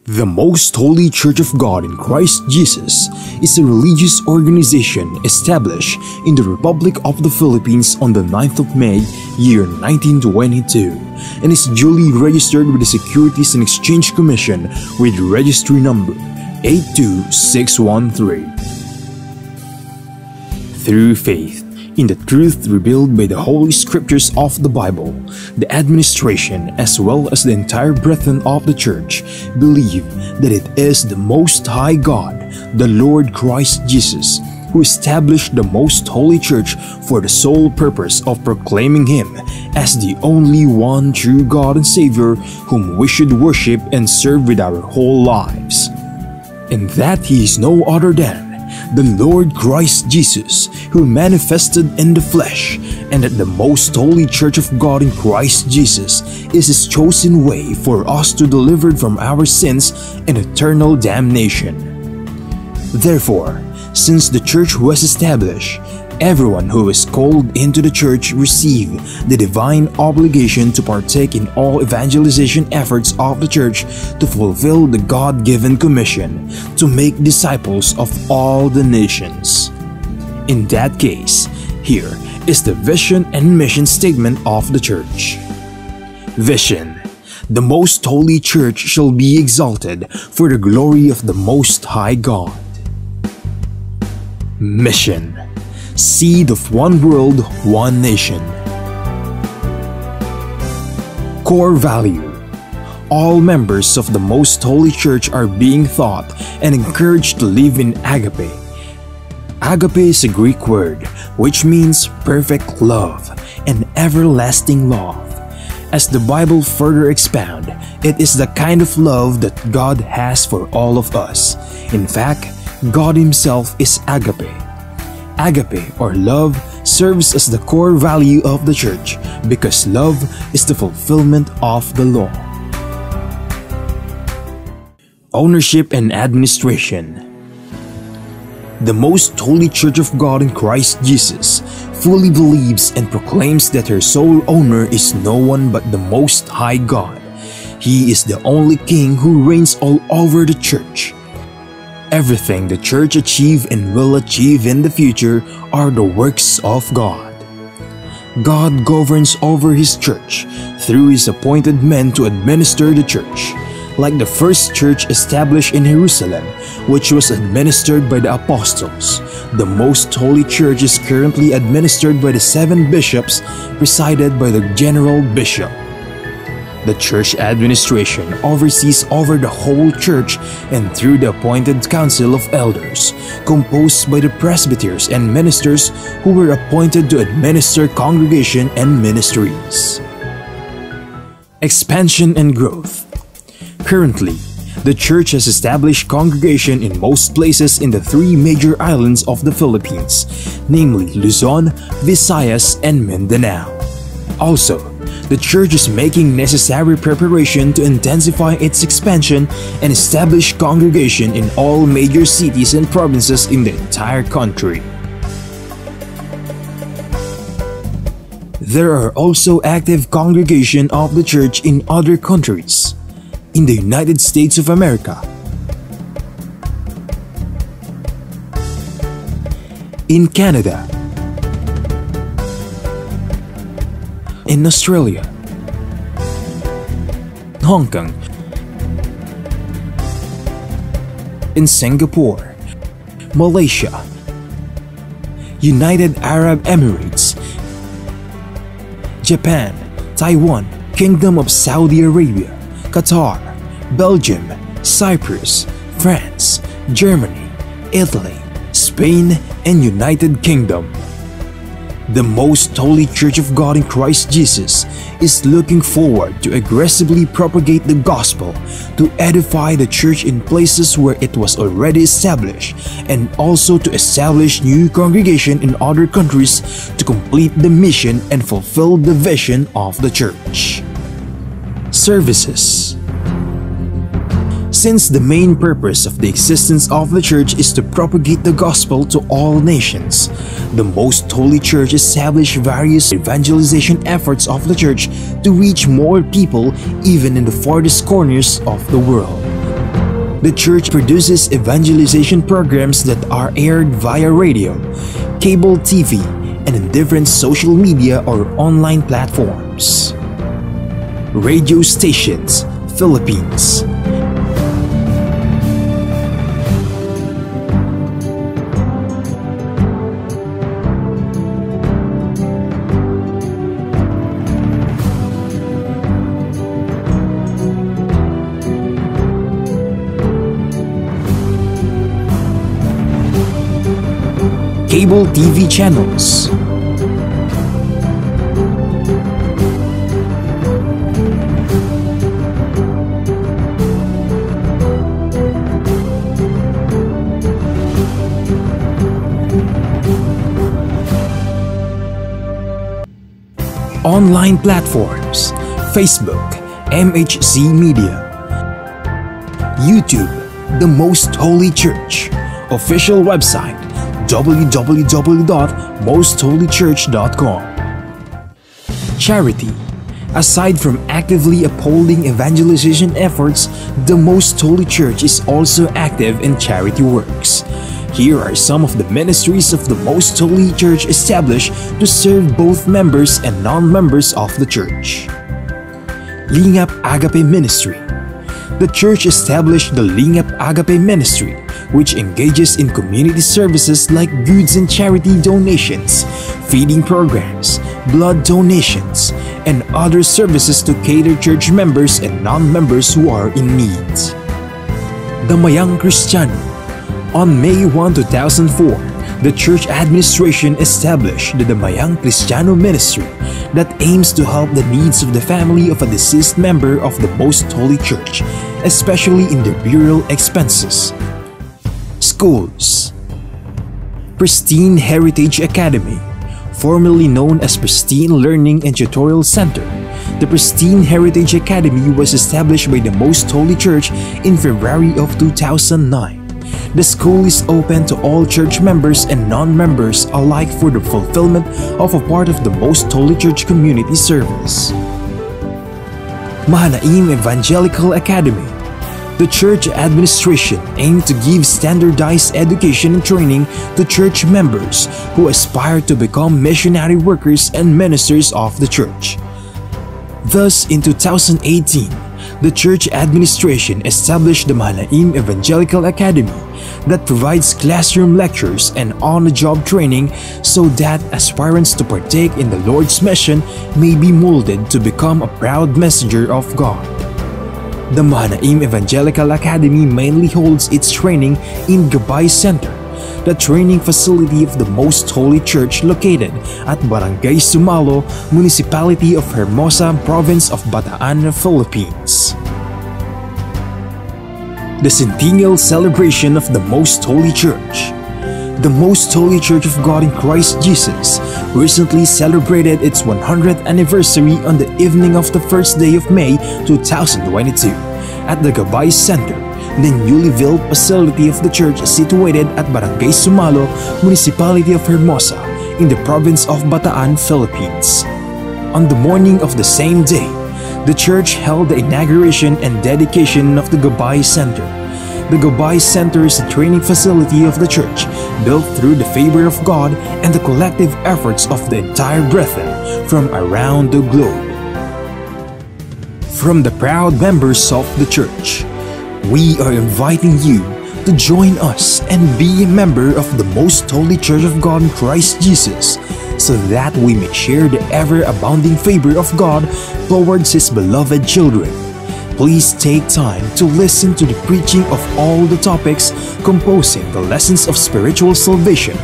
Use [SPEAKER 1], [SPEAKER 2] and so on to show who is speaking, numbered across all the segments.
[SPEAKER 1] The Most Holy Church of God in Christ Jesus is a religious organization established in the Republic of the Philippines on the 9th of May, year 1922, and is duly registered with the Securities and Exchange Commission with registry number 82613. Through faith in the truth revealed by the Holy Scriptures of the Bible, the administration as well as the entire brethren of the Church believe that it is the Most High God, the Lord Christ Jesus, who established the Most Holy Church for the sole purpose of proclaiming Him as the only one true God and Savior whom we should worship and serve with our whole lives, and that He is no other than the Lord Christ Jesus, who manifested in the flesh, and that the Most Holy Church of God in Christ Jesus is His chosen way for us to deliver from our sins and eternal damnation. Therefore, since the Church was established, everyone who is called into the Church receive the divine obligation to partake in all evangelization efforts of the Church to fulfill the God-given commission to make disciples of all the nations. In that case, here is the vision and mission statement of the Church. Vision: the Most Holy Church shall be exalted for the glory of the Most High God. Mission: seed of one world, one nation. Core value: all members of the Most Holy Church are being taught and encouraged to live in agape. Agape is a Greek word which means perfect love and everlasting love. As the Bible further expounds, it is the kind of love that God has for all of us. In fact, God Himself is agape. Agape, or love, serves as the core value of the Church because love is the fulfillment of the law. Ownership and administration: the Most Holy Church of God in Christ Jesus fully believes and proclaims that her sole owner is no one but the Most High God. He is the only King who reigns all over the Church. Everything the Church achieve and will achieve in the future are the works of God. God governs over His Church through His appointed men to administer the Church. Like the first church established in Jerusalem, which was administered by the apostles, the Most Holy Church is currently administered by the 7 bishops, presided by the general bishop. The church administration oversees over the whole church and through the appointed council of elders, composed by the presbyters and ministers who were appointed to administer congregation and ministries. Expansion and growth: currently, the church has established congregation in most places in the 3 major islands of the Philippines, namely Luzon, Visayas, and Mindanao. Also, the church is making necessary preparation to intensify its expansion and establish congregation in all major cities and provinces in the entire country. There are also active congregation of the church in other countries. In the United States of America, in Canada, in Australia, Hong Kong, in Singapore, Malaysia, United Arab Emirates, Japan, Taiwan, Kingdom of Saudi Arabia, Qatar, Belgium, Cyprus, France, Germany, Italy, Spain, and United Kingdom. The Most Holy Church of God in Christ Jesus is looking forward to aggressively propagate the gospel, to edify the church in places where it was already established, and also to establish new congregation in other countries to complete the mission and fulfill the vision of the church. Services: since the main purpose of the existence of the Church is to propagate the gospel to all nations, the Most Holy Church established various evangelization efforts of the Church to reach more people even in the farthest corners of the world. The church produces evangelization programs that are aired via radio, cable TV, and in different social media or online platforms. Radio stations, Philippines. Cable TV channels. Online platforms, Facebook, MHC Media, YouTube, The Most Holy Church, official website, www.mostholychurch.com. Charity. Aside from actively upholding evangelization efforts, the Most Holy Church is also active in charity works. Here are some of the ministries of the Most Holy Church established to serve both members and non-members of the church. Lingap Agape Ministry. The church established the Lingap Agape Ministry, which engages in community services like goods and charity donations, feeding programs, blood donations, and other services to cater church members and non-members who are in need. Damayang Kristiyano. On May 1, 2004, the church administration established the Damayang Kristiyano Ministry that aims to help the needs of the family of a deceased member of the Most Holy Church, especially in their burial expenses. Schools. Pristine Heritage Academy, formerly known as Pristine Learning and Tutorial Center. The Pristine Heritage Academy was established by the Most Holy Church in February of 2009. The school is open to all church members and non-members alike for the fulfillment of a part of the Most Holy Church community service. Mahanaim Evangelical Academy. The church administration aimed to give standardized education and training to church members who aspire to become missionary workers and ministers of the church. Thus, in 2018, the church administration established the Mahanaim Evangelical Academy that provides classroom lectures and on-the-job training so that aspirants to partake in the Lord's mission may be molded to become a proud messenger of God. The Mahanaim Evangelical Academy mainly holds its training in Gabay Center, the training facility of the Most Holy Church located at Barangay Sumalo, Municipality of Hermosa, Province of Bataan, Philippines. The Centennial Celebration of the Most Holy Church. The Most Holy Church of God in Christ Jesus recently celebrated its 100th anniversary on the evening of the first day of May 2022 at the Gabay Center, the newly built facility of the church situated at Barangay Sumalo, Municipality of Hermosa, in the province of Bataan, Philippines. On the morning of the same day, the church held the inauguration and dedication of the Gabay Center. The Gabay Center is a training facility of the church, built through the favor of God and the collective efforts of the entire brethren from around the globe. From the proud members of the church, we are inviting you to join us and be a member of the Most Holy Church of God in Christ Jesus, so that we may share the ever-abounding favor of God towards His beloved children. Please take time to listen to the preaching of all the topics composing the lessons of spiritual salvation,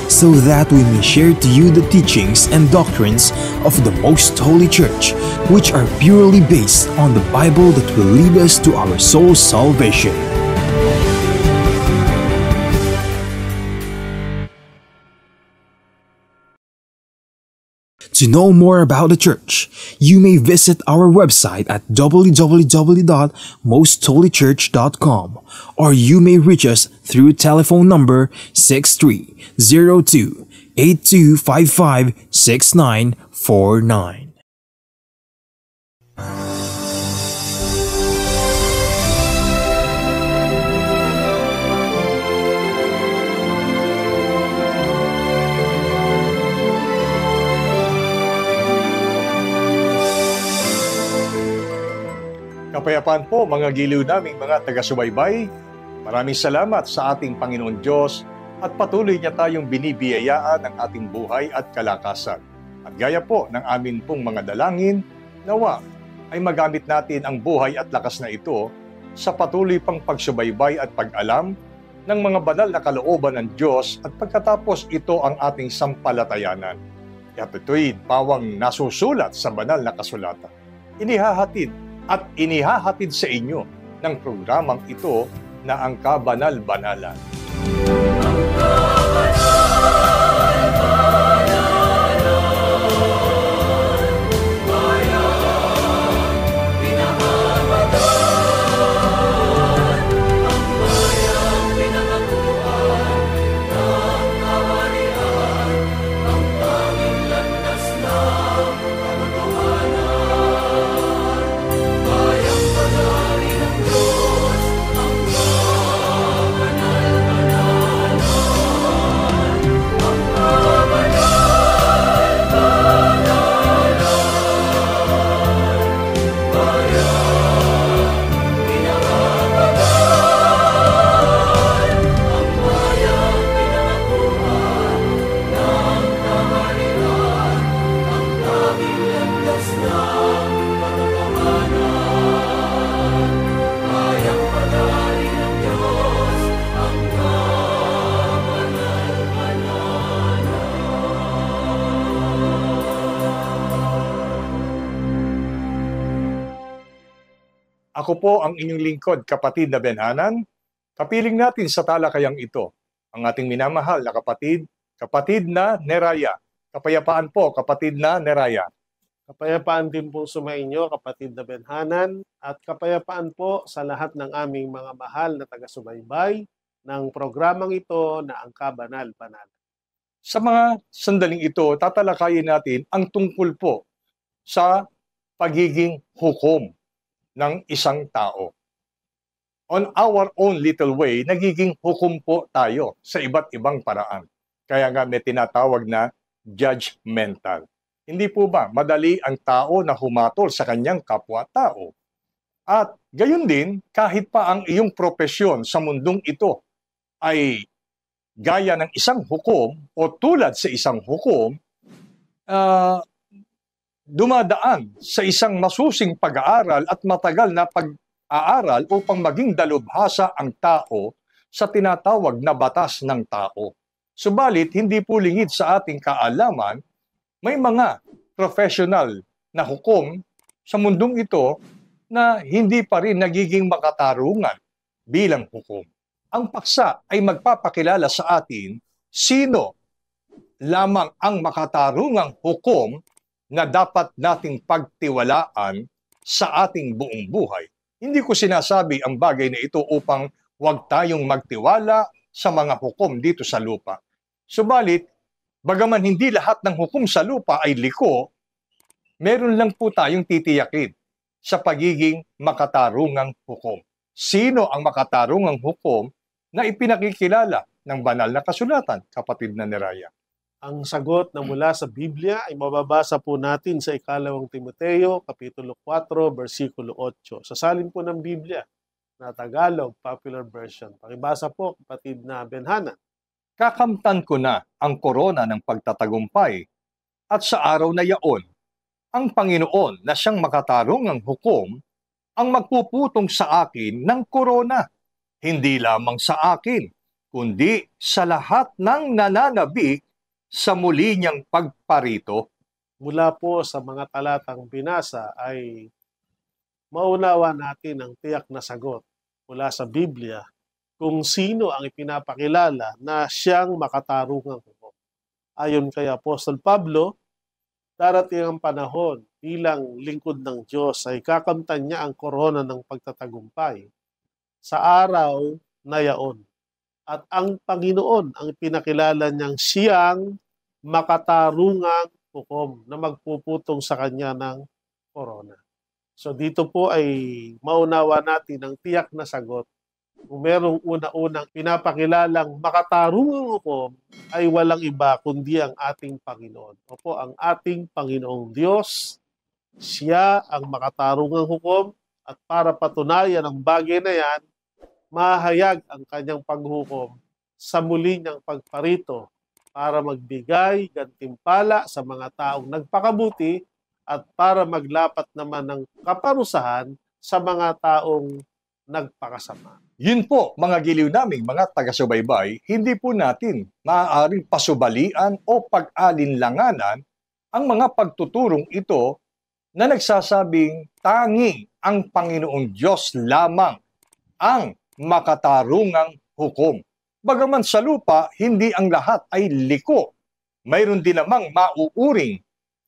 [SPEAKER 1] so that we may share to you the teachings and doctrines of the Most Holy Church, which are purely based on the Bible that will lead us to our soul's salvation. To know more about the church, you may visit our website at www.mostholychurch.com, or you may reach us through telephone number 6302-8255-6949.
[SPEAKER 2] Kapayapaan po mga giliw naming mga taga-subaybay. Maraming salamat sa ating Panginoon Diyos at patuloy niya tayong binibiyayaan ng ating buhay at kalakasan. At gaya po ng amin pong mga dalangin, nawa ay magamit natin ang buhay at lakas na ito sa patuloy pang pagsubaybay at pag-alam ng mga banal na kalooban ng Diyos at pagkatapos ito ang ating sampalatayanan. At ito'y pawang nasusulat sa banal na kasulatan. Inihahatid sa inyo ng programang ito na ang Kabanal-Banalan. Ako po ang inyong lingkod, kapatid na Benhanan. Kapiling natin sa talakayang ito ang ating minamahal na kapatid na Neraya. Kapayapaan po, kapatid na Neraya.
[SPEAKER 3] Kapayapaan din po sumainyo, kapatid na Benhanan, at kapayapaan po sa lahat ng aming mga mahal na taga-subaybay ng programang ito na ang Kabanal-Banalan.
[SPEAKER 2] Sa mga sandaling ito, tatalakayin natin ang tungkol po sa pagiging hukom ng isang tao. On our own little way, nagiging hukom po tayo sa iba't ibang paraan. Kaya nga may tinatawag na judgmental. Hindi po ba madali ang tao na humatol sa kanyang kapwa-tao? At gayon din, kahit pa ang iyong propesyon sa mundong ito ay gaya ng isang hukom o tulad sa isang hukom, dumadaan sa isang masusing pag-aaral at matagal na pag-aaral upang maging dalubhasa ang tao sa tinatawag na batas ng tao. Subalit, hindi po lingid sa ating kaalaman, may mga professional na hukom sa mundong ito na hindi pa rin nagiging makatarungan bilang hukom. Ang paksa ay magpapakilala sa atin sino lamang ang makatarungang hukom na dapat nating pagtiwalaan sa ating buong buhay. Hindi ko sinasabi ang bagay na ito upang huwag tayong magtiwala sa mga hukom dito sa lupa. Subalit, bagaman hindi lahat ng hukom sa lupa ay liko, meron lang po tayong titiyakin sa pagiging makatarungang hukom. Sino ang makatarungang hukom na ipinakikilala ng banal na kasulatan, kapatid na Neraya?
[SPEAKER 3] Ang sagot na mula sa Biblia ay mababasa po natin sa 2 Timoteo, Kapitulo 4, versikulo 8. Sa salin po ng Biblia na Tagalog Popular Version. Pakibasa po, kapatid na Benhanan.
[SPEAKER 2] Kakamtan ko na ang korona ng pagtatagumpay at sa araw na yaon, ang Panginoon na siyang makatarungang hukom ang magpuputong sa akin ng korona, hindi lamang sa akin, kundi sa lahat ng nananabik sa muli niyang pagparito.
[SPEAKER 3] Mula po sa mga talatang binasa ay maunawa natin ang tiyak na sagot mula sa Biblia kung sino ang ipinapakilala na siyang makatarungang hukom. Ayon kay Apostol Pablo, darating ang panahon bilang lingkod ng Diyos ay kakamtan niya ang korona ng pagtatagumpay sa araw na yaon. At ang Panginoon ang pinakilala niyang siyang makatarungang hukom na magpuputong sa kanya ng korona. So dito po ay maunawa natin ang tiyak na sagot. Kung merong una-unang pinapakilalang makatarungang hukom ay walang iba kundi ang ating Panginoon. Opo, ang ating Panginoong Diyos, siya ang makatarungang hukom At para patunayan ang bagay na yan, mahayag ang kanyang paghukom sa muli niyang pagparito para magbigay gantimpala sa mga taong nagpakabuti at para maglapat naman ng kaparusahan sa mga taong nagpakasama.
[SPEAKER 2] Yun po, mga giliw naming mga taga-subaybay, hindi po natin maaaring pasubalian o pag-alinlanganan ang mga pagtuturong ito na nagsasabing tanging ang Panginoong Diyos lamang ang makatarungang hukom. Bagaman sa lupa, hindi ang lahat ay liko. Mayroon din namang mauuring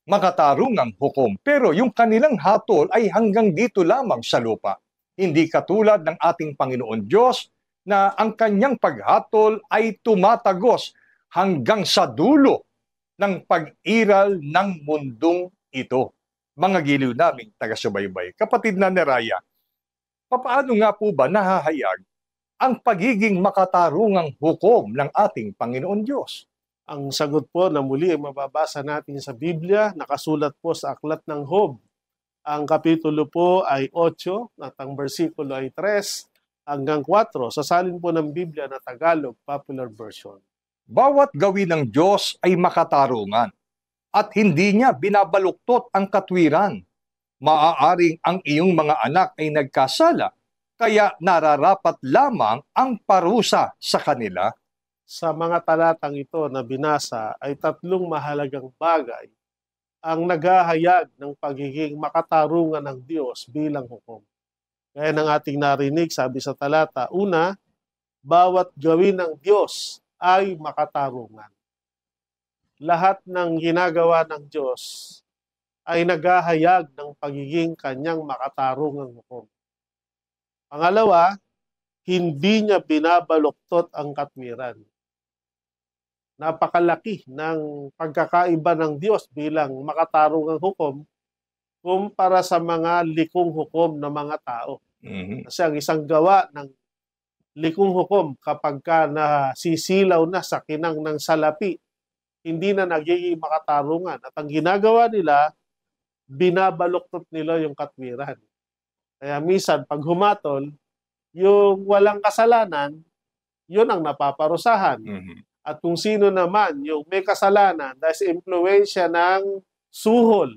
[SPEAKER 2] makatarungang hukom. Pero yung kanilang hatol ay hanggang dito lamang sa lupa. Hindi katulad ng ating Panginoon Diyos na ang kanyang paghatol ay tumatagos hanggang sa dulo ng pag-iral ng mundong ito. Mga giliw naming taga-subaybay, kapatid na Neraya, papaano nga po ba nahahayag ang pagiging makatarungang hukom ng ating Panginoon Diyos?
[SPEAKER 3] Ang sagot po na muli ay mababasa natin sa Biblia, nakasulat po sa Aklat ng Job. Ang kapitulo po ay 8 at ang bersikulo ay 3 hanggang 4. Sasalin po ng Biblia na Tagalog Popular Version.
[SPEAKER 2] Bawat gawin ng Diyos ay makatarungan at hindi niya binabaluktot ang katwiran. Maaaring ang iyong mga anak ay nagkasala, kaya nararapat lamang ang parusa sa kanila.
[SPEAKER 3] Sa mga talatang ito na binasa ay 3 mahalagang bagay ang naghahayag ng pagiging makatarungan ng Diyos bilang hukom. Gaya ng ating narinig, sabi sa talata, una, bawat gawin ng Diyos ay makatarungan. Lahat ng ginagawa ng Diyos ay naghahayag ng pagiging kanyang makatarungang hukom. Pangalawa, hindi niya binabaluktot ang katwiran. Napakalaki ng pagkakaiba ng Diyos bilang makatarungang hukom kumpara sa mga likong hukom ng mga tao. Kasi ang isang gawa ng likong hukom kapag ka nasisilaw na sa kinang ng salapi, hindi na nagiging makatarungan. At ang ginagawa nila, binabaluktot nila yung katwiran. Kaya minsan, pag humatol, yung walang kasalanan, yun ang napaparusahan. At kung sino naman yung may kasalanan dahil sa impluensya ng suhol,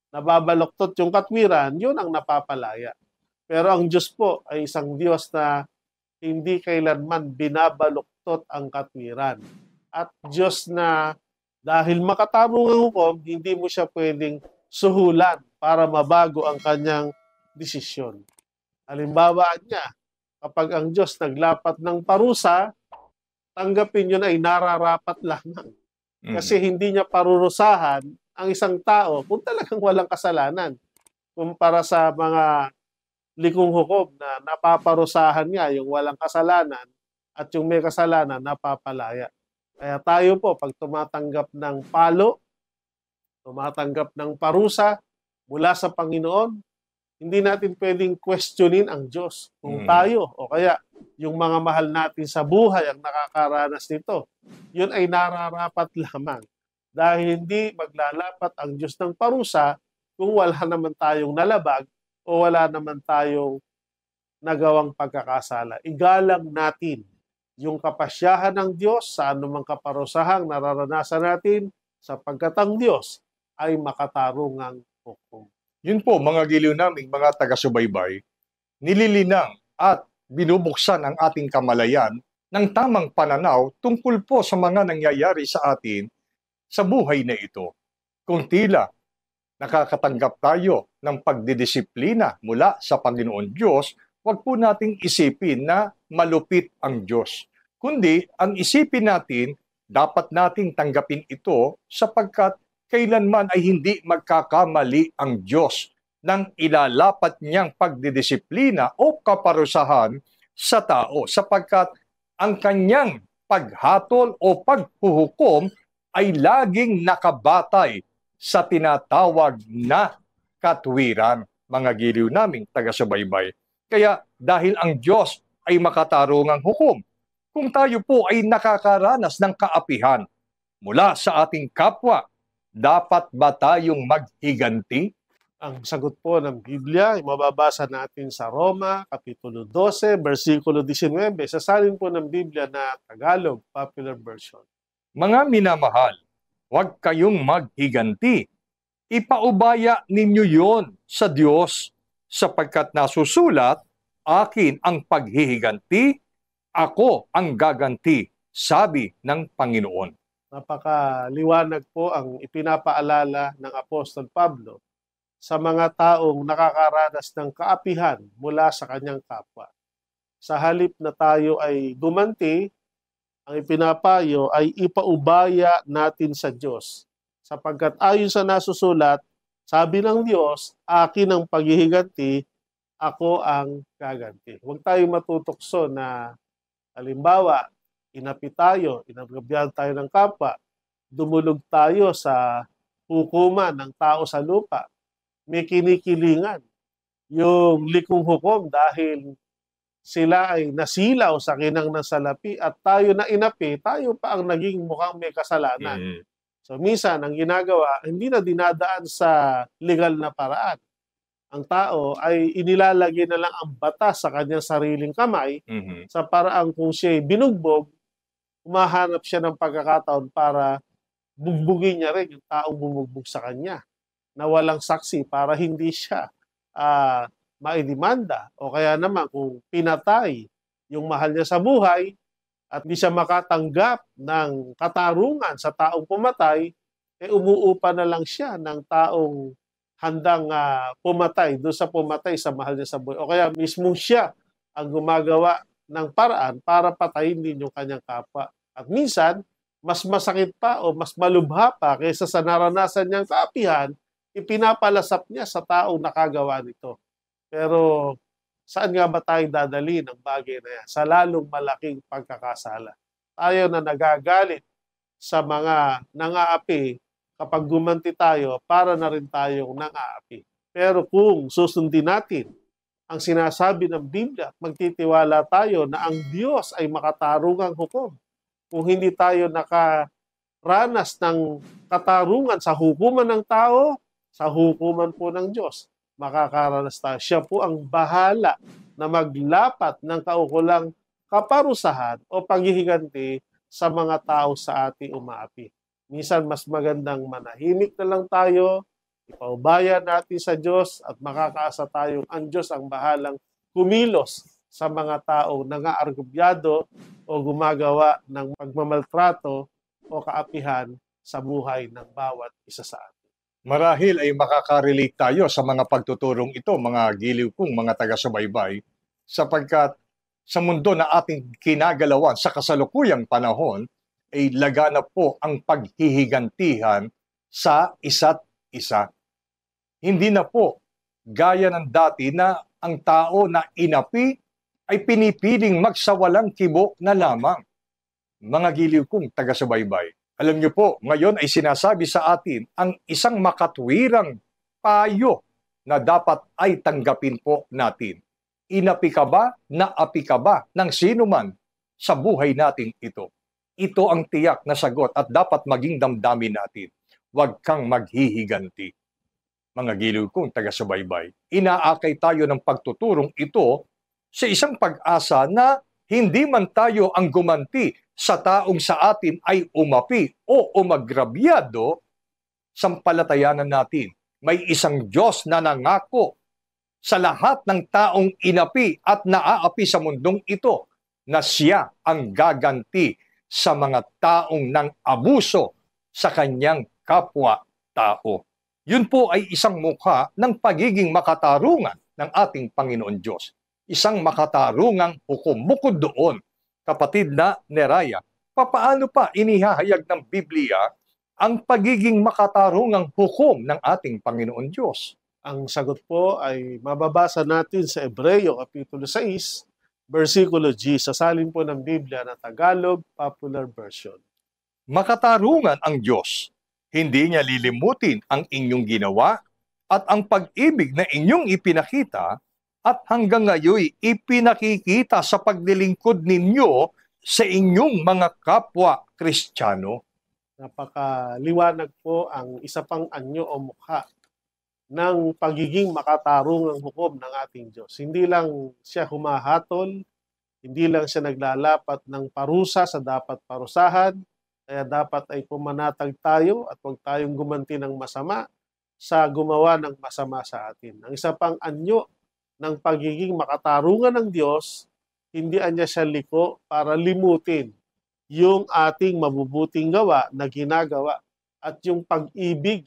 [SPEAKER 3] nababaluktot yung katwiran, yun ang napapalaya. Pero ang Diyos po ay isang Diyos na hindi kailanman binabaluktot ang katwiran. At Diyos na dahil makatarungang hukom, hindi mo siya pwedeng suhulan para mabago ang kanyang desisyon. Halimbawa niya, kapag ang Diyos naglapat ng parusa, tanggapin yun ay nararapat lamang. Kasi hindi niya parurusahan ang isang tao kung talagang walang kasalanan. Kumpara sa mga likong hukom na napaparusahan nga yung walang kasalanan at yung may kasalanan napapalaya. Kaya tayo po, pag tumatanggap ng palo, tumatanggap ng parusa mula sa Panginoon, hindi natin pwedeng questionin ang Diyos. Kung tayo o kaya yung mga mahal natin sa buhay ang nakakaranas nito, yun ay nararapat lamang. Dahil hindi maglalapat ang Diyos ng parusa kung wala naman tayong nalabag o wala naman tayong nagawang pagkakasala. Igalang natin yung kapasyahan ng Diyos sa anumang kaparusahang nararanasan natin sapagkat ang Diyos ay makatarungang hukom.
[SPEAKER 2] Yun po, mga giliw naming mga taga-subaybay, nililinang at binubuksan ang ating kamalayan ng tamang pananaw tungkol po sa mga nangyayari sa atin sa buhay na ito. Kung tila nakakatanggap tayo ng pagdidisiplina mula sa Panginoon Diyos, huwag po nating isipin na malupit ang Diyos. Kundi ang isipin natin, dapat nating tanggapin ito sapagkat kailanman ay hindi magkakamali ang Diyos nang ilalapat niyang pagdidisiplina o kaparusahan sa tao sapagkat ang kanyang paghatol o paghuhukom ay laging nakabatay sa tinatawag na katwiran, mga giliw naming taga-subaybay. Kaya dahil ang Diyos ay makatarungang hukom, kung tayo po ay nakakaranas ng kaapihan mula sa ating kapwa, dapat ba tayong maghiganti?
[SPEAKER 3] Ang sagot po ng Biblia ay mababasa natin sa Roma, Kapitulo 12, versikulo 19. Sasalin po ng Biblia na Tagalog, Popular Version.
[SPEAKER 2] Mga minamahal, huwag kayong maghiganti. Ipaubaya ninyo yon sa Diyos, sapagkat nasusulat, akin ang paghihiganti, ako ang gaganti, sabi ng Panginoon.
[SPEAKER 3] Napakaliwanag po ang ipinapaalala ng Apostol Pablo sa mga taong nakakaranas ng kaapihan mula sa kanyang kapwa. Sa halip na tayo ay gumanti, ang ipinapayo ay ipaubaya natin sa Diyos. Sapagkat ayon sa nasusulat, sabi ng Diyos, akin ang paghihiganti, ako ang gaganti. Huwag tayo matutokso na, halimbawa, inapi tayo, inagabihan tayo ng kapwa, dumulog tayo sa hukuman ng tao sa lupa, may kinikilingan yung likong hukom dahil sila ay nasilaw sa kinang ng salapi at tayo na inapi, tayo pa ang naging mukhang may kasalanan. So minsan, ang ginagawa, hindi na dinadaan sa legal na paraan. Ang tao ay inilalagay na lang ang batas sa kanyang sariling kamay sa paraang kung siya'y binugbog, umahanap siya ng pagkakataon para bugbugin niya rin yung taong bumugbog sa kanya na walang saksi para hindi siya maidemanda. O kaya naman kung pinatay yung mahal niya sa buhay at hindi siya makatanggap ng katarungan sa taong pumatay, umuupa na lang siya ng taong handang pumatay doon sa pumatay sa mahal niya sa buhay. O kaya mismo siya ang gumagawa ng paraan para patayin din yung kanyang kapwa. At minsan, mas masakit pa o mas malubha pa kaysa sa naranasan niyang kaapihan, ipinapalasap niya sa taong nakagawa nito. Pero saan nga ba tayo dadali ng bagay na yan? Sa lalong malaking pagkakasala. Tayo na nagagalit sa mga nangaapi, kapag gumanti tayo, para na rin tayong nangaapi. Pero kung susundin natin ang sinasabi ng Biblia, magtitiwala tayo na ang Diyos ay makatarungang hukom. Kung hindi tayo nakaranas ng katarungan sa hukuman ng tao, sa hukuman po ng Diyos, makakaranas tayo. Siya po ang bahala na maglapat ng kaukulang kaparusahan o paghihiganti sa mga tao sa ating umaapi. Minsan mas magandang manahimik na lang tayo, ipaubaya natin sa Diyos at makakaasa tayong ang Diyos ang bahalang kumilos sa mga taong nangaargubyado o gumagawa ng pagmamaltrato o kaapihan sa buhay ng bawat isa sa atin.
[SPEAKER 2] Marahil ay makaka-relate tayo sa mga pagtuturong ito, mga giliw kong mga taga-subaybay, sapagkat sa mundo na ating kinagalawan sa kasalukuyang panahon, ay laganap po ang paghihigantihan sa isa't isa. Hindi na po gaya ng dati na ang tao na inapi ay pinipiling magsawalang kibo na lamang. Mga giliw kong taga-subaybay, alam niyo po, ngayon ay sinasabi sa atin ang isang makatwirang payo na dapat ay tanggapin po natin. Inapi ka ba, naapi ka ba ng sino man sa buhay nating ito? Ito ang tiyak na sagot at dapat maging damdamin natin. Huwag kang maghihiganti. Mga giliw kong taga-subaybay, inaakay tayo ng pagtuturong ito sa isang pag-asa na hindi man tayo ang gumanti sa taong sa atin ay umapi o umagrabyado, sampalatayanan natin, may isang Diyos na nangako sa lahat ng taong inapi at naaapi sa mundong ito na siya ang gaganti sa mga taong nang abuso sa kanyang kapwa-tao. Yun po ay isang mukha ng pagiging makatarungan ng ating Panginoon Diyos. Isang makatarungang hukom. Bukod doon, kapatid na Neraya, papaano pa inihahayag ng Biblia ang pagiging makatarungang hukom ng ating Panginoon Diyos?
[SPEAKER 3] Ang sagot po ay mababasa natin sa Hebreo, Kapitulo 6, versikulo G. Sasalin po ng Biblia na Tagalog, Popular Version.
[SPEAKER 2] Makatarungan ang Diyos. Hindi niya lilimutin ang inyong ginawa at ang pag-ibig na inyong ipinakita at hanggang ngayon ipinakikita sa paglilingkod ninyo sa inyong mga kapwa Kristiyano.
[SPEAKER 3] Napakaliwanag po ang isa pang anyo o mukha ng pagiging makatarungang hukom ng ating Diyos. Hindi lang siya humahatol, hindi lang siya naglalapat ng parusa sa dapat parusahan, kaya dapat ay pumanatag tayo at huwag tayong gumanti ng masama sa gumawa ng masama sa atin. Ang isa pang anyo ng pagiging makatarungan ng Diyos, hindi niya siya liko para limutin yung ating mabubuting gawa na ginagawa at yung pag-ibig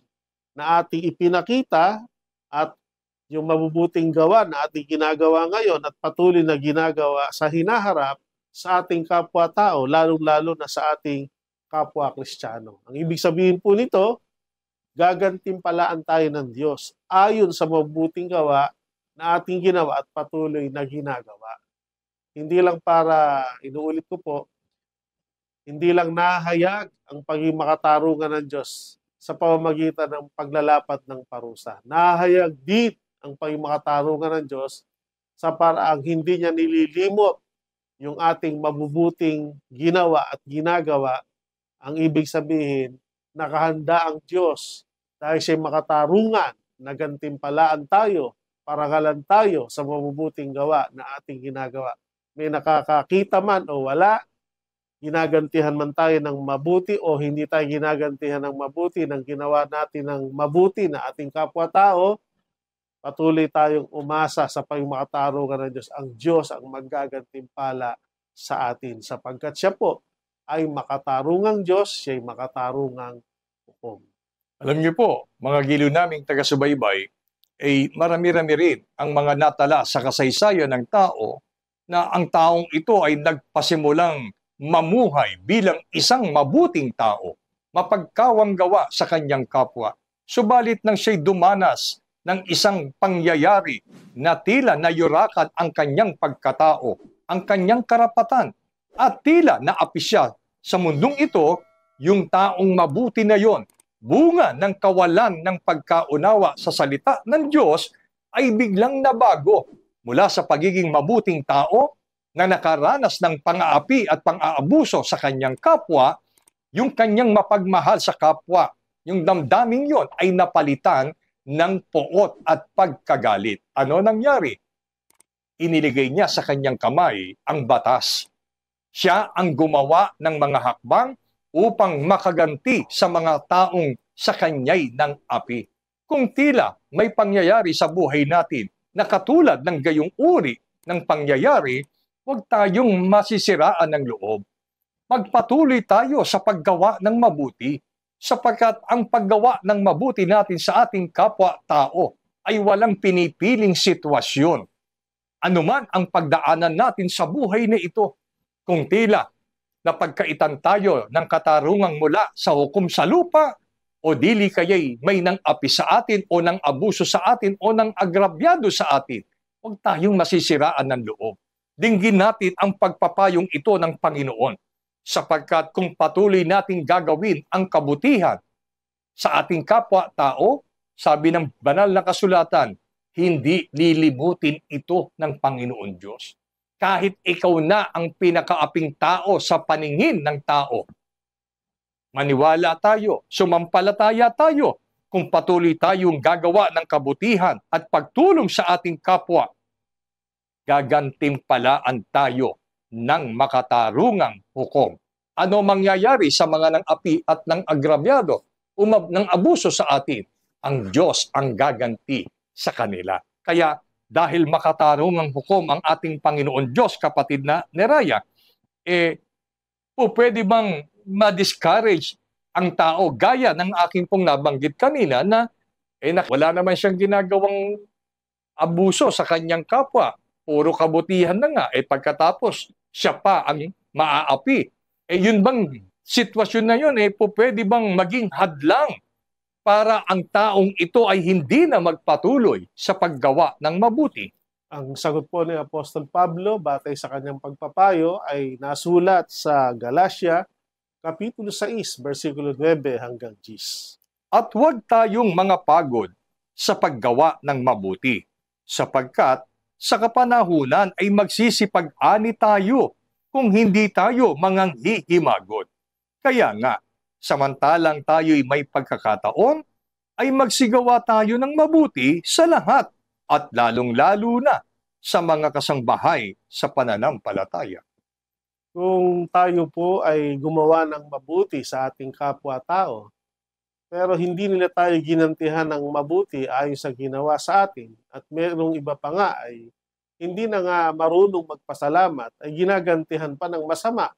[SPEAKER 3] na ating ipinakita at yung mabubuting gawa na ating ginagawa ngayon at patuloy na ginagawa sa hinaharap sa ating kapwa-tao, lalong-lalo na sa ating kapwa-Kristiyano. Ang ibig sabihin po nito, gagantimpalaan tayo ng Diyos ayon sa mabubuting gawa na ating ginawa at patuloy na ginagawa. Hindi lang para, inuulit ko po, hindi lang nahayag ang pagiging makatarungan ng Diyos sa pamamagitan ng paglalapat ng parusa. Nahayag din ang pagiging makatarungan ng Diyos sa paraang hindi niya nililimot yung ating mabubuting ginawa at ginagawa. Ang ibig sabihin, nakahanda ang Diyos dahil siya'y makatarungan, nagantimpalaan tayo, parangalan tayo sa mabubuting gawa na ating ginagawa. May nakakakita man o wala, ginagantihan man tayo ng mabuti o hindi tayo ginagantihan ng mabuti ng ginawa natin ng mabuti na ating kapwa-tao, patuloy tayong umasa sa pagmakatarungan ng Diyos. Ang Diyos ang maggagantimpala sa atin sapagkat siya po ay makatarungang Diyos, siya ay makatarungang hukom.
[SPEAKER 2] Alam niyo po, mga giliw naming taga-subaybay, marami-rami rin ang mga natala sa kasaysayan ng tao na ang taong ito ay nagpasimulang mamuhay bilang isang mabuting tao, mapagkawang gawa sa kanyang kapwa. Subalit nang siya'y dumanas ng isang pangyayari na tila nayurakan ang kanyang pagkatao, ang kanyang karapatan, at tila naapi siya sa mundong ito, yung taong mabuti na yon, bunga ng kawalan ng pagkaunawa sa salita ng Diyos, ay biglang nabago mula sa pagiging mabuting tao na nakaranas ng pang-aapi at pang-aabuso sa kanyang kapwa, yung kanyang mapagmahal sa kapwa, yung damdaming yon ay napalitan ng poot at pagkagalit. Ano nangyari? Iniligay niya sa kanyang kamay ang batas. Siya ang gumawa ng mga hakbang upang makaganti sa mga taong sa kanya'y ng api. Kung tila may pangyayari sa buhay natin na katulad ng gayong uri ng pangyayari, huwag tayong masisiraan ng loob. Magpatuloy tayo sa paggawa ng mabuti, sapagkat ang paggawa ng mabuti natin sa ating kapwa-tao ay walang pinipiling sitwasyon. Anuman ang pagdaanan natin sa buhay na ito, kung tila napagkaitan tayo ng katarungang mula sa hukom sa lupa, o dili kaya'y may nang api sa atin o nang abuso sa atin o nang agrabyado sa atin, huwag tayong masisiraan ng loob. Dinggin natin ang pagpapayong ito ng Panginoon, sapagkat kung patuloy nating gagawin ang kabutihan sa ating kapwa-tao, sabi ng banal na kasulatan, hindi lilimutin ito ng Panginoon Diyos. Kahit ikaw na ang pinakaaping tao sa paningin ng tao, maniwala tayo, sumampalataya tayo, kung patuloy tayong gagawa ng kabutihan at pagtulong sa ating kapwa, gagantimpalaan tayo ng makatarungang hukom. Ano mangyayari sa mga nang api at nang agrabyado o ng abuso sa atin? Ang Diyos ang gaganti sa kanila. Kaya dahil makatarungang hukom ang ating Panginoon Diyos, kapatid na Neraya, pwede bang ma-discourage ang tao gaya ng aking pong nabanggit kanina na wala naman siyang ginagawang abuso sa kanyang kapwa. Puro kabutihan na nga. Pagkatapos, siya pa ang maaapi. Yun bang sitwasyon na yun, pwede bang maging hadlang para ang taong ito ay hindi na magpatuloy sa paggawa ng mabuti?
[SPEAKER 3] Ang sagot po ni Apostol Pablo, batay sa kanyang pagpapayo, ay nasulat sa Galatia, Kapitulo 6, versikulo 9 hanggang 10.
[SPEAKER 2] At huwag tayong mga pagod sa paggawa ng mabuti, sapagkat sa kapanahunan ay magsisipag-ani tayo kung hindi tayo manganghihimagot. Kaya nga, samantalang tayo'y may pagkakataon, ay magsigawa tayo ng mabuti sa lahat at lalong-lalo na sa mga kasangbahay sa pananampalataya.
[SPEAKER 3] Kung tayo po ay gumawa ng mabuti sa ating kapwa-tao, pero hindi nila tayo ginantihan ng mabuti ayon sa ginawa sa atin, at merong iba pa nga ay hindi na nga marunong magpasalamat, ay ginagantihan pa ng masama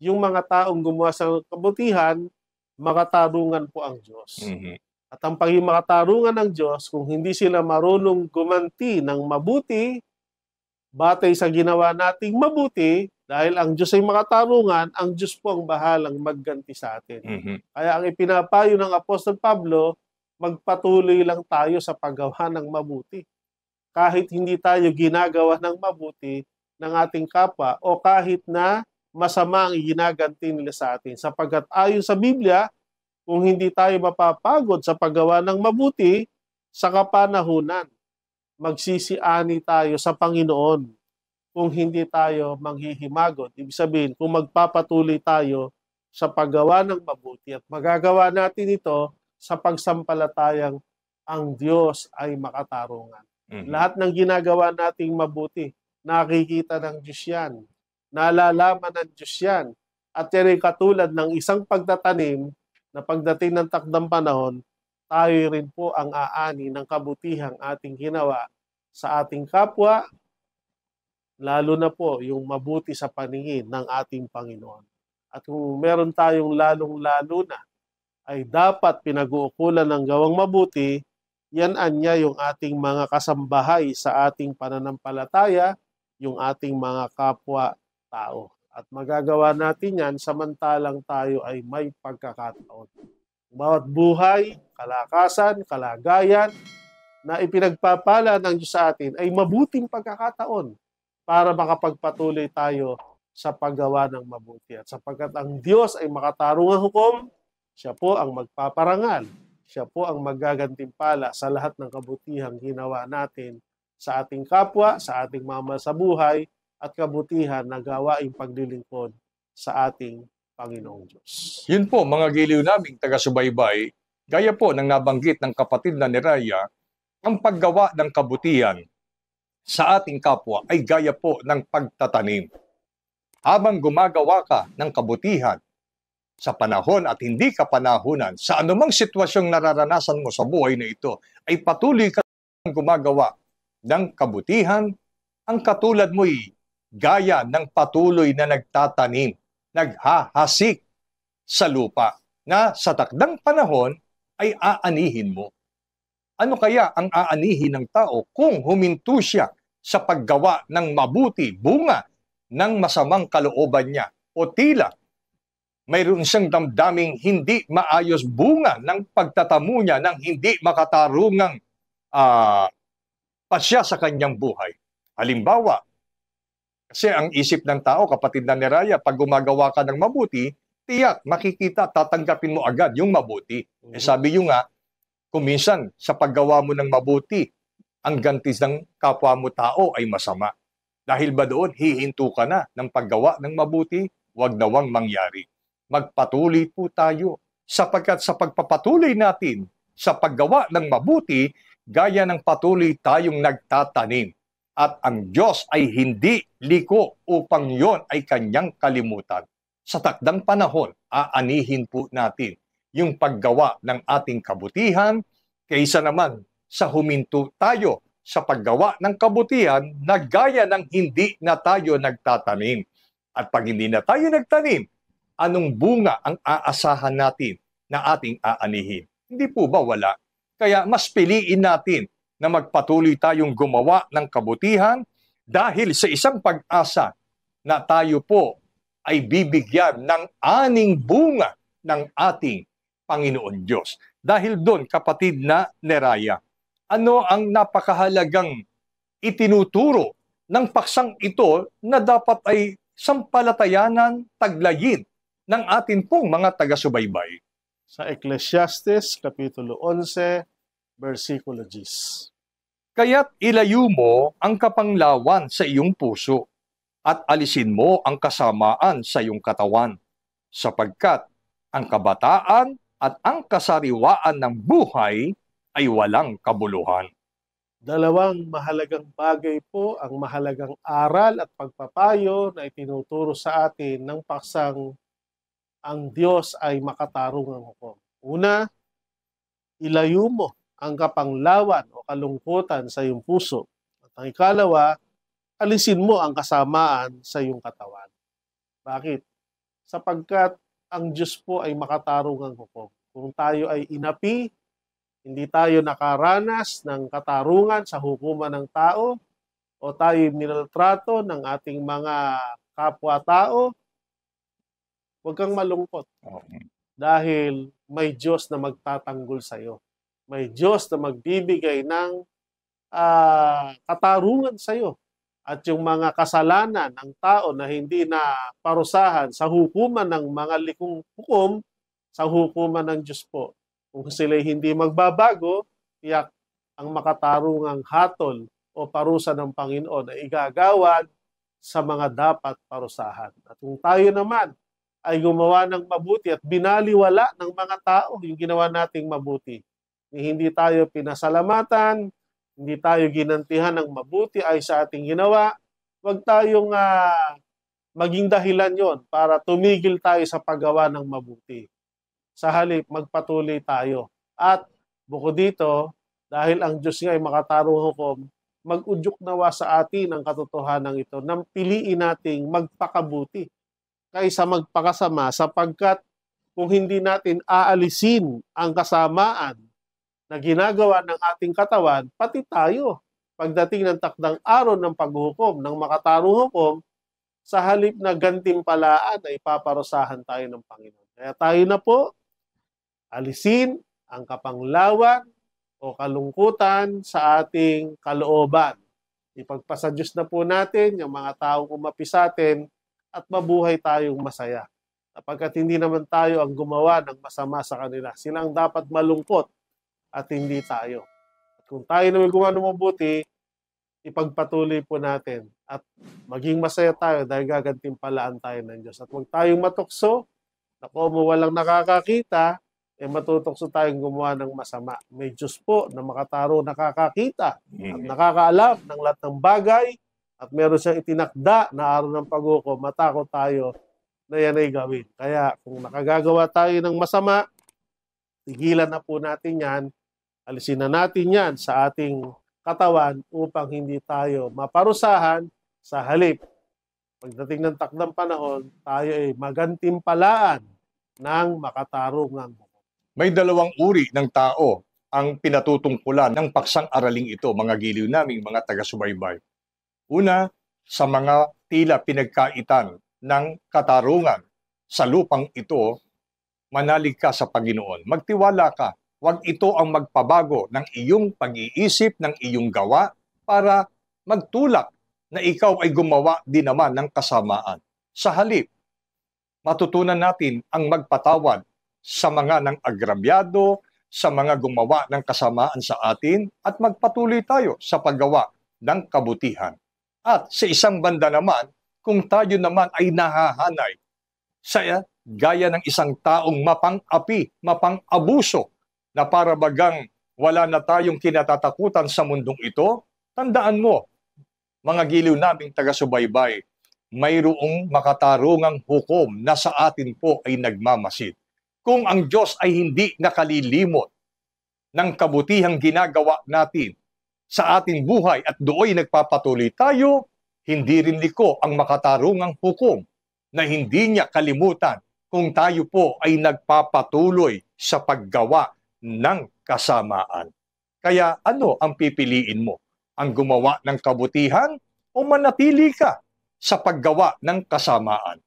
[SPEAKER 3] yung mga taong gumawa sa kabutihan, makatarungan po ang Diyos. At ang pagiging makatarungan ng Diyos, kung hindi sila marunong gumanti ng mabuti, batay sa ginawa nating mabuti, dahil ang Diyos ay makatarungan, ang Diyos po ang bahalang magganti sa atin. Kaya ang ipinapayo ng Apostol Pablo, magpatuloy lang tayo sa paggawa ng mabuti. Kahit hindi tayo ginagawa ng mabuti ng ating kapwa, o kahit na masama ang ginaganti nila sa atin. Sapagkat ayon sa Biblia, kung hindi tayo mapapagod sa paggawa ng mabuti, sa kapanahunan, magsisiani tayo sa Panginoon kung hindi tayo manghihimagot. Ibig sabihin, kung magpapatuloy tayo sa paggawa ng mabuti, at magagawa natin ito sa pagsampalatayang ang Diyos ay makatarungan. Lahat ng ginagawa nating mabuti, nakikita ng Diyos yan. Nalalaman ng Diyos yan. At yan ay katulad ng isang pagtatanim na pagdating ng takdang panahon, tayo rin po ang aani ng kabutihang ating ginawa sa ating kapwa, lalo na po yung mabuti sa paningin ng ating Panginoon. At kung meron tayong lalong-lalo na, ay dapat pinag-uukulan ng gawang mabuti, yan anya yung ating mga kasambahay sa ating pananampalataya, yung ating mga kapwa-tao. At magagawa natin yan samantalang tayo ay may pagkakataon. Bawat buhay, kalakasan, kalagayan na ipinagpapala ng Diyos sa atin ay mabuting pagkakataon para makapagpatuloy tayo sa paggawa ng mabuti. At sapagkat ang Diyos ay makatarungang hukom, siya po ang magpaparangal. Siya po ang magagantimpala sa lahat ng kabutihang ginawa natin sa ating kapwa, sa ating mga sa buhay, at kabutihan na gawaing paglilingkod sa ating Panginoong Diyos.
[SPEAKER 2] Yun po, mga giliw naming taga-subaybay, gaya po ng nabanggit ng kapatid na Neraya, ang paggawa ng kabutihan sa ating kapwa ay gaya po ng pagtatanim. Habang gumagawa ka ng kabutihan sa panahon at hindi kapanahunan, sa anumang sitwasyong nararanasan mo sa buhay na ito, ay patuloy kang gumagawa ng kabutihan, ang katulad mo'y gaya ng patuloy na nagtatanim, naghahasik sa lupa, na sa takdang panahon ay aanihin mo. Ano kaya ang aanihin ng tao kung huminto siya sa paggawa ng mabuti, bunga ng masamang kalooban niya, o tila mayroon siyang damdaming hindi maayos, bunga ng pagtatamo niya ng hindi makatarungang pasya sa kanyang buhay? Halimbawa, kasi ang isip ng tao, kapatid na Neraya, pag gumagawa ka ng mabuti, tiyak, makikita, tatanggapin mo agad yung mabuti. Eh sabi nyo nga, kung minsan sa paggawa mo ng mabuti, ang ganti ng kapwa mo tao ay masama. Dahil ba doon, hihinto ka na ng paggawa ng mabuti? Huwag nawang mangyari. Magpatuloy po tayo, sapagkat sa pagpapatuloy natin sa paggawa ng mabuti, gaya ng patuloy tayong nagtatanim. At ang Diyos ay hindi liko upang yon ay kanyang kalimutan. Sa takdang panahon, aanihin po natin yung paggawa ng ating kabutihan, kaysa naman sa huminto tayo sa paggawa ng kabutihan na gaya ng hindi na tayo nagtatanim. At pag hindi na tayo nagtanim, anong bunga ang aasahan natin na ating aanihin? Hindi po ba wala? Kaya mas piliin natin na magpatuloy tayong gumawa ng kabutihan dahil sa isang pag-asa na tayo po ay bibigyan ng aning bunga ng ating Panginoon Diyos. Dahil doon, kapatid na Neraya, ano ang napakahalagang itinuturo ng paksang ito na dapat ay sampalatayanan, taglayin ng atin pong mga taga-subaybay?
[SPEAKER 3] Sa Ecclesiastes, Kapitulo 11, versikulo 10.
[SPEAKER 2] Kaya't ilayo mo ang kapanglawan sa iyong puso at alisin mo ang kasamaan sa iyong katawan, sapagkat ang kabataan at ang kasariwaan ng buhay ay walang kabuluhan.
[SPEAKER 3] Dalawang mahalagang bagay po ang mahalagang aral at pagpapayo na itinuturo sa atin ng paksang ang Diyos ay makatarungang hukom. Una, ilayo mo ang kapanglawan o kalungkutan sa iyong puso. At ang ikalawa, alisin mo ang kasamaan sa iyong katawan. Bakit? Sapagkat ang Diyos po ay makatarungang hukom. Kung tayo ay inapi, hindi tayo nakaranas ng katarungan sa hukuman ng tao o tayo minaltrato ng ating mga kapwa-tao, huwag kang malungkot dahil may Diyos na magtatanggol sa iyo. May Diyos na magbibigay ng katarungan sa iyo. At yung mga kasalanan ng tao na hindi na parusahan sa hukuman ng mga likong hukom, sa hukuman ng Diyos po. Kung sila'y hindi magbabago, tiyak ang makatarungang hatol o parusa ng Panginoon ay igagawad sa mga dapat parusahan. At kung tayo naman ay gumawa ng mabuti at binaliwala ng mga tao yung ginawa nating mabuti, hindi tayo pinasalamatan, hindi tayo ginantihan ng mabuti ay sa ating ginawa, huwag tayong maging dahilan yon para tumigil tayo sa paggawa ng mabuti. Sa halip, magpatuloy tayo. At bukod dito, dahil ang Diyos nga ay makatarungang hukom, mag-udyok nawa sa atin ang katotohanan ito nang piliin nating magpakabuti kaysa magpakasama, sapagkat kung hindi natin aalisin ang kasamaan na ginagawa ng ating katawan, pati tayo, pagdating ng takdang araw ng paghuhukom ng makatarungang hukom, sa halip na gantimpalaan ay paparusahan tayo ng Panginoon. Kaya tayo na po, alisin ang kapanglawan o kalungkutan sa ating kalooban. Ipagpasa Diyos na po natin yung mga taong umapi sa atin at mabuhay tayong masaya. Sapagkat hindi naman tayo ang gumawa ng masama sa kanila. Sila ang dapat malungkot at hindi tayo. At kung tayo naman gumawa ng mabuti, ipagpatuloy po natin at maging masaya tayo dahil gagantimpalaan tayo ng Diyos. At huwag tayong matukso na kung walang nakakakita, matutokso tayong gumawa ng masama. May Diyos po na makataro, nakakakita at nakakaalam ng lahat ng bagay at meron siyang itinakda na araw ng paghukom. Matakot tayo na yan ay gawin. Kaya kung nakagagawa tayo ng masama, tigilan na po natin yan, alisin na natin yan sa ating katawan upang hindi tayo maparusahan. Sa halip, pagdating ng takdang panahon, tayo ay magantimpalaan ng makatarungang hukom.
[SPEAKER 2] May dalawang uri ng tao ang pinatutungkulan ng paksang araling ito, mga giliw naming mga taga-subaybay. Una, sa mga tila pinagkaitan ng katarungan sa lupang ito, manalig ka sa Panginoon. Magtiwala ka. Huwag ito ang magpabago ng iyong pag-iisip, ng iyong gawa, para magtulak na ikaw ay gumawa din naman ng kasamaan. Sa halip, matutunan natin ang magpatawad sa mga nang agrabyado, sa mga gumawa ng kasamaan sa atin, at magpatuloy tayo sa paggawa ng kabutihan. At sa isang banda naman, kung tayo naman ay nahahanay sa gaya ng isang taong mapang-api, mapang-abuso, na para bagang wala na tayong kinatatakutan sa mundong ito, tandaan mo, mga giliw naming taga-subaybay, mayroong makatarungang hukom na sa atin po ay nagmamasid. Kung ang Diyos ay hindi nakalilimot ng kabutihang ginagawa natin sa ating buhay at dooy nagpapatuloy tayo, hindi rin liko ang makatarungang hukom na hindi niya kalimutan kung tayo po ay nagpapatuloy sa paggawa ng kasamaan. Kaya ano ang pipiliin mo? Ang gumawa ng kabutihan o manatili ka sa paggawa ng kasamaan?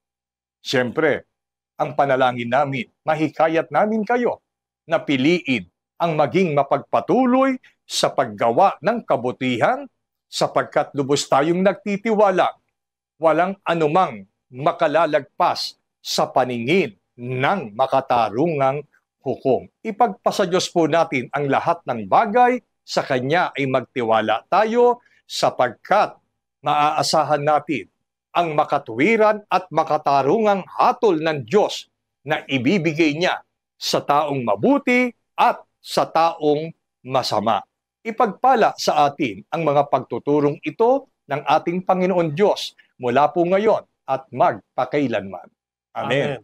[SPEAKER 2] Siyempre, ang panalangin namin, mahikayat namin kayo na piliin ang maging mapagpatuloy sa paggawa ng kabutihan, sapagkat lubos tayong nagtitiwala, walang anumang makalalagpas sa paningin ng makatarungang hukom. Ipagpasa Diyos po natin ang lahat ng bagay, sa Kanya ay magtiwala tayo, sapagkat maaasahan natin ang makatuwiran at makatarungang hatol ng Diyos na ibibigay niya sa taong mabuti at sa taong masama. Ipagpala sa atin ang mga pagtuturong ito ng ating Panginoon Diyos mula po ngayon at magpakailanman. Amen.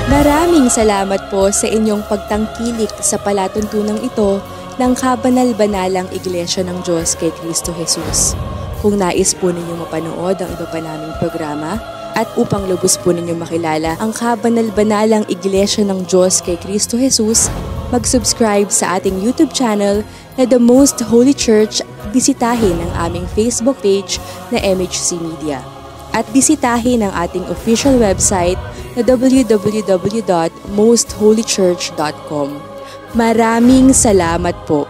[SPEAKER 4] Maraming salamat po sa inyong pagtangkilik sa palatuntunang ito ng Kabanal-Banalang Iglesia ng Diyos kay Kristo Jesus. Kung nais po ninyong mapanood ang iba pa naming programa at upang lubos po ninyong makilala ang Kabanal-Banalang Iglesia ng Diyos kay Kristo Jesus, mag-subscribe sa ating YouTube channel na The Most Holy Church, bisitahin ang aming Facebook page na MHC Media. At bisitahin ang ating official website na www.mostholychurch.com. Maraming salamat po.